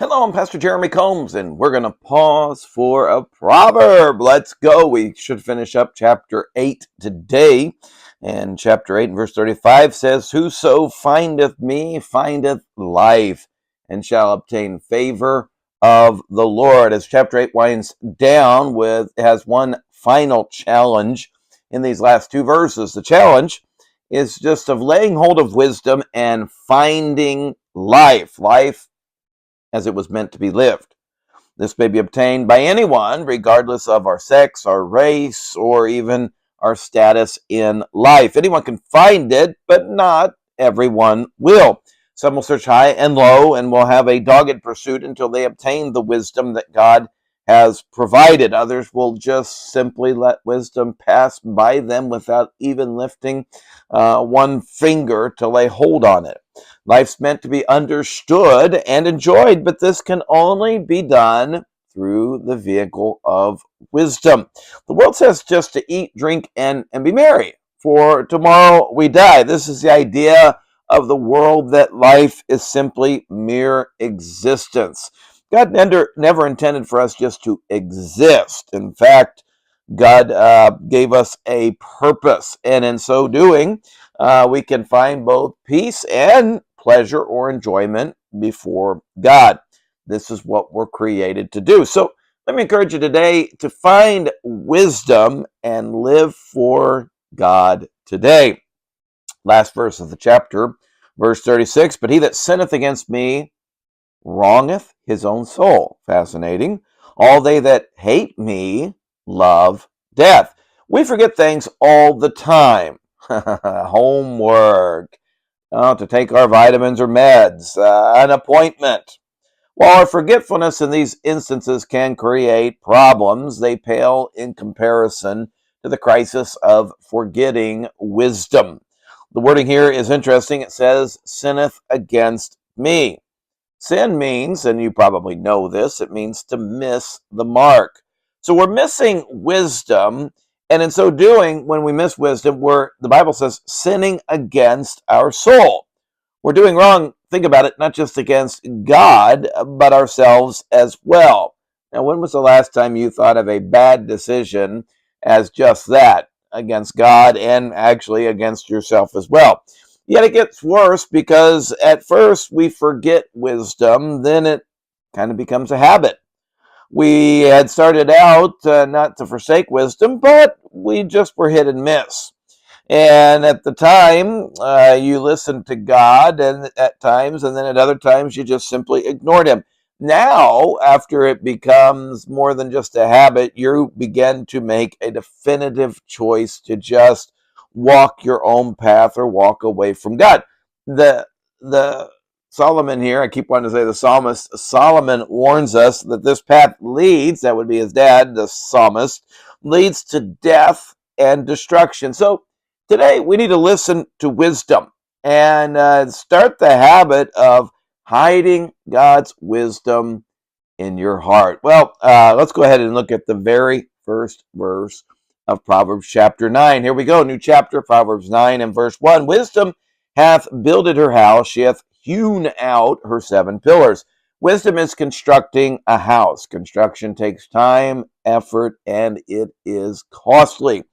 Hello, I'm Pastor Jeremy Combs, and we're going to pause for a proverb. Let's go. We should finish up chapter 8 today. And chapter 8 and verse 35 says, "Whoso findeth me findeth life, and shall obtain favor of the Lord." As chapter 8 winds down, it has one final challenge in these last two verses. The challenge is just of laying hold of wisdom and finding life as it was meant to be lived. This may be obtained by anyone, regardless of our sex, our race, or even our status in life. Anyone can find it, but not everyone will. Some will search high and low and will have a dogged pursuit until they obtain the wisdom that God has provided. Others will just simply let wisdom pass by them without even lifting one finger to lay hold on it. Life's meant to be understood and enjoyed, but this can only be done through the vehicle of wisdom. The world says just to eat, drink, and be merry, for tomorrow we die. This is the idea of the world, that life is simply mere existence. God never intended for us just to exist. In fact, God gave us a purpose, and in so doing, we can find both peace and pleasure or enjoyment before God. This is what we're created to do. So let me encourage you today to find wisdom and live for God today. Last verse of the chapter, verse 36, "But he that sinneth against me wrongeth his own soul." Fascinating. "All they that hate me love death." We forget things all the time. Homework, to take our vitamins or meds, an appointment. While our forgetfulness in these instances can create problems, they pale in comparison to the crisis of forgetting wisdom. The wording here is interesting. It says, "sinneth against me." Sin means, and you probably know this, it means to miss the mark. So we're missing wisdom, and in so doing, when we miss wisdom, the Bible says, sinning against our soul. We're doing wrong, think about it, not just against God, but ourselves as well. Now, when was the last time you thought of a bad decision as just that, against God and actually against yourself as well? Yet it gets worse, because at first we forget wisdom, then it kind of becomes a habit. We had started out not to forsake wisdom, but we just were hit and miss. And at the time, you listened to God, and at times, and then at other times, you just simply ignored him. Now, after it becomes more than just a habit, you begin to make a definitive choice to just walk your own path or walk away from God. The Solomon here, I keep wanting to say the psalmist, Solomon warns us that this path leads, that would be his dad, the psalmist, leads to death and destruction. So today we need to listen to wisdom and start the habit of hiding God's wisdom in your heart. Well, let's go ahead and look at the very first verse of Proverbs chapter 9. Here we go, new chapter, Proverbs 9 and verse 1. "Wisdom hath builded her house, she hath hewn out her 7 pillars." Wisdom is constructing a house. Construction takes time, effort, and it is costly.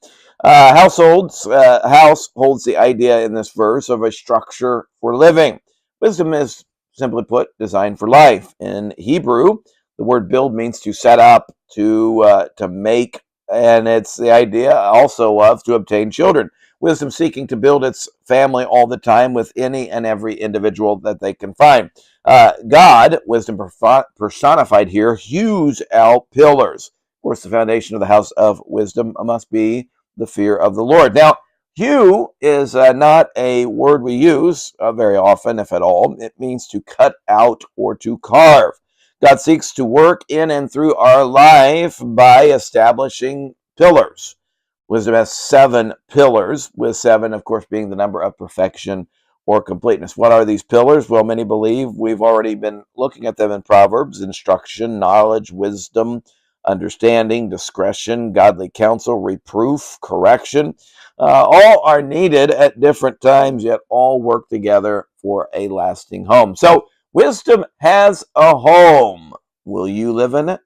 House holds the idea in this verse of a structure for living. Wisdom is, simply put, designed for life. In Hebrew, the word build means to set up, to make, and it's the idea also of to obtain children. Wisdom seeking to build its family all the time with any and every individual that they can find. God, wisdom personified here, hews out pillars. Of course, the foundation of the house of wisdom must be the fear of the Lord. Now, hew is not a word we use very often, if at all. It means to cut out or to carve. God seeks to work in and through our life by establishing pillars. Wisdom has 7 pillars, with 7, of course, being the number of perfection or completeness. What are these pillars? Well, many believe we've already been looking at them in Proverbs: instruction, knowledge, wisdom, understanding, discretion, godly counsel, reproof, correction. All are needed at different times, yet all work together for a lasting home. So Wisdom has a home. Will you live in it?